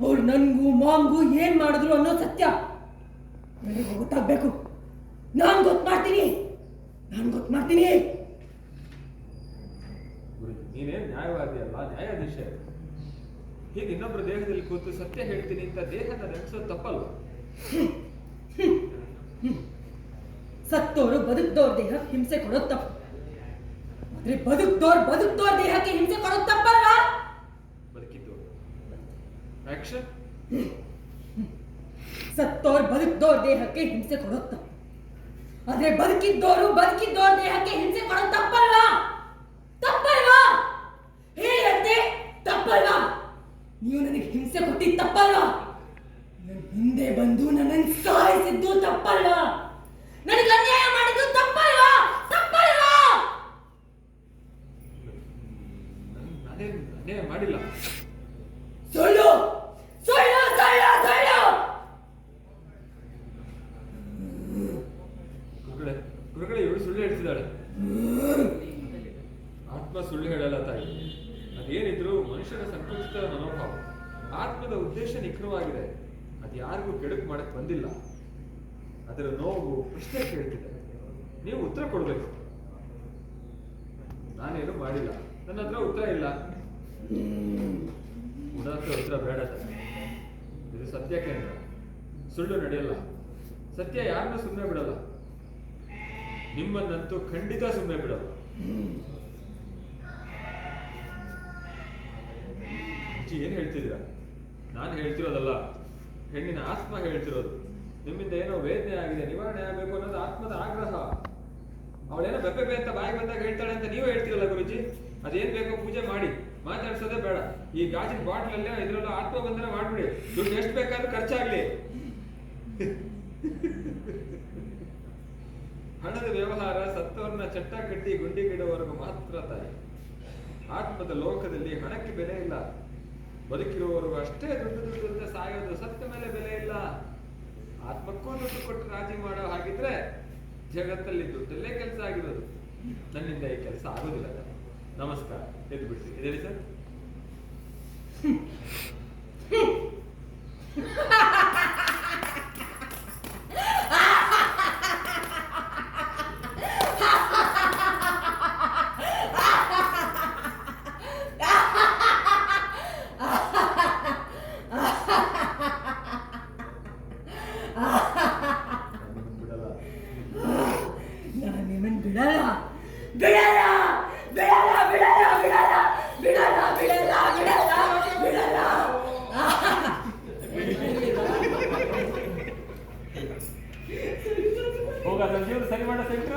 ಅವ್ರು ನನ್ಗೂ ಮಾಂಗೂ ಏನ್ ಮಾಡಿದ್ರು ಅನ್ನೋ ಸತ್ಯ ನನಗೆ ಗೊತ್ತಾಗ್ಬೇಕು. ನಾನು ಗೊತ್ತು ಮಾಡ್ತೀನಿ. ನೀನೇನ್ ನ್ಯಾಯವಾದಿ ಅಲ್ಲ, ನ್ಯಾಯಾಧೀಶ. ಹೀಗೆ ಇನ್ನೊಬ್ಬರ ದೇಹದಲ್ಲಿ ಕೂತು ಸತ್ಯ ಹೇಳ್ತೀನಿ ಅಂತ ದೇಹನ ನೆನೆಸೋದು ತಪ್ಪಲ್ಲ. ಸತ್ತೋರು ಬದುಕ್ದವ್ರ ದೇಹ ಹಿಂಸೆ ಕೊಡೋದು ತಪ್ಪು. ಆದ್ರೆ ಬದುಕ್ದವ್ರ ದೇಹಕ್ಕೆ ಹಿಂಸೆ ಕೊಡೋದು ತಪ್ಪಲ್ಲ. ಬದುಕಿದ್ದು ಆಕ್ಷನ್. ಸತ್ತೋರ್ ಬದುಕ್ದವ್ರ ದೇಹಕ್ಕೆ ಹಿಂಸೆ ಕೊಡೋದು ತಪ್ಪು. ಆದ್ರೆ ಬದುಕಿದ್ದವ್ರ ದೇಹಕ್ಕೆ ಹಿಂಸೆ ಕೊಡೋದು ತಪ್ಪಲ್ವಾ? ಹೇಳಂತೆ ತಪ್ಪಲ್ವಾ? ನೀವು ನನಗೆ ಹಿಂಸೆ ಕೊಟ್ಟಿದ್ದು ತಪ್ಪಲ್ವಾ? ನನ್ನ ಹಿಂದೆ ಬಂದು ನನ್ನನ್ನು ಸಾಯಿಸಿದ್ದು ತಪ್ಪಲ್ವಾ? ನನಗೆ ಅನ್ಯಾಯ ಮಾಡಿದ್ದು ತಪ್ಪಲ್ವಾ? ನಾನೇನು ಅನ್ಯಾಯ ಮಾಡಿಲ್ಲ. ಸುಳ್ಳು. ಗುರುಗಳೇ ಇವಳು ಸುಳ್ಳು ಹೇಳ್ತಿದ್ದಾಳೆ. ಆತ್ಮ ಸುಳ್ಳು ಹೇಳಲ್ಲ ತಾಯಿ. ಅದೇನಿದ್ರು ಮನುಷ್ಯನ ಸಂಕುಚಿತ ಮನೋಭಾವ. ಆತ್ಮದ ಉದ್ದೇಶ ನಿಖರವಾಗಿದೆ. ಅದು ಯಾರಿಗೂ ಕೆಡುಕು ಮಾಡಕ್ ಬಂದಿಲ್ಲ. ಅದರ ನೋವು ಪ್ರಶ್ನೆ ಕೇಳ್ತಿದೆ, ನೀವು ಉತ್ತರ ಕೊಡ್ಬೇಕು. ನಾನೇನು ಮಾಡಿಲ್ಲ, ನನ್ನ ಹತ್ರ ಉತ್ತರ ಇಲ್ಲ. ಉತ್ತರ ಬೇಡ. ಇದು ಸತ್ಯ ಕೇಂದ್ರ. ಸುಳ್ಳು ನಡೆಯಲ್ಲ. ಸತ್ಯ ಯಾರನ್ನೂ ಸುಮ್ಮನೆ ಬಿಡಲ್ಲ. ನಿಮ್ಮನ್ನಂತೂ ಖಂಡಿತ ಸುಮ್ಮನೆ ಬಿಡಲ್ಲ. ಏನ್ ಹೇಳ್ತಿದ್ದೀರಾ? ನಾನು ಹೇಳ್ತಿರೋದಲ್ಲ, ಹೆಣ್ಣಿನ ಆತ್ಮ ಹೇಳ್ತಿರೋದು. ನಿಮ್ಮಿಂದ ಏನೋ ವೇದನೆ ಆಗಿದೆ, ನಿವಾರಣೆ ಆಗಬೇಕು ಅನ್ನೋದು ಆತ್ಮದ ಆಗ್ರಹ. ಅವಳೇನೋ ಬೆಪ್ಪೆ ಅಂತ ಬಾಯಿ ಬಂದಾಗ ಹೇಳ್ತಾಳೆ ಅಂತ ನೀವು ಹೇಳ್ತಿರಲ್ಲ ಗುರುಜಿ. ಅದೇನ್ ಬೇಕೋ ಪೂಜೆ ಮಾಡಿ, ಮಾತಾಡ್ಸೋದೇ ಬೇಡ. ಈ ಗಾಜಿನ ಬಾಟ್ಲಲ್ಲೇ ಇದ್ರಲ್ಲೂ ಆತ್ಮ ಬಂಧನ ಮಾಡ್ಬಿಡಿ. ದುಡ್ಡು ಎಷ್ಟು ಬೇಕಾದ್ರೂ ಖರ್ಚಾಗ್ಲಿ. ಹಣದ ವ್ಯವಹಾರ ಸತ್ತವರನ್ನ ಚಟ್ಟ ಕಟ್ಟಿ ಗುಂಡಿಗಿಡುವವರೆಗೂ ಮಾತ್ರ ತಾಯಿ. ಆತ್ಮದ ಲೋಕದಲ್ಲಿ ಹಣಕ್ಕೆ ಬೆಲೆ ಇಲ್ಲ. ಬದುಕಿರುವವರೆಗೂ ಅಷ್ಟೇ ದುಡ್ಡು ಅಂತ ಸಾಯೋದು. ಸತ್ತ ಮೇಲೆ ಬೆಲೆ ಇಲ್ಲ. ಆತ್ಮಕ್ಕೂ ದುಡ್ಡು ಕೊಟ್ಟು ರಾಜಿ ಮಾಡೋ ಹಾಗಿದ್ರೆ ಜಗತ್ತಲ್ಲಿ ದುಡ್ಡಲ್ಲೇ ಕೆಲಸ ಆಗಿರೋದು. ನನ್ನಿಂದ ಈ ಕೆಲಸ ಆಗೋದಿಲ್ಲ. ನಮಸ್ಕಾರ, ಎದ್ದು ಬಿಡ್ತೀನಿ. ಇದೇಳಿ ಸರ್. ಹೋಗ, ನನ್ನ ಜೀವನ ಸರಿ ಮಾಡೋ ಸೆಂಟ್ರ.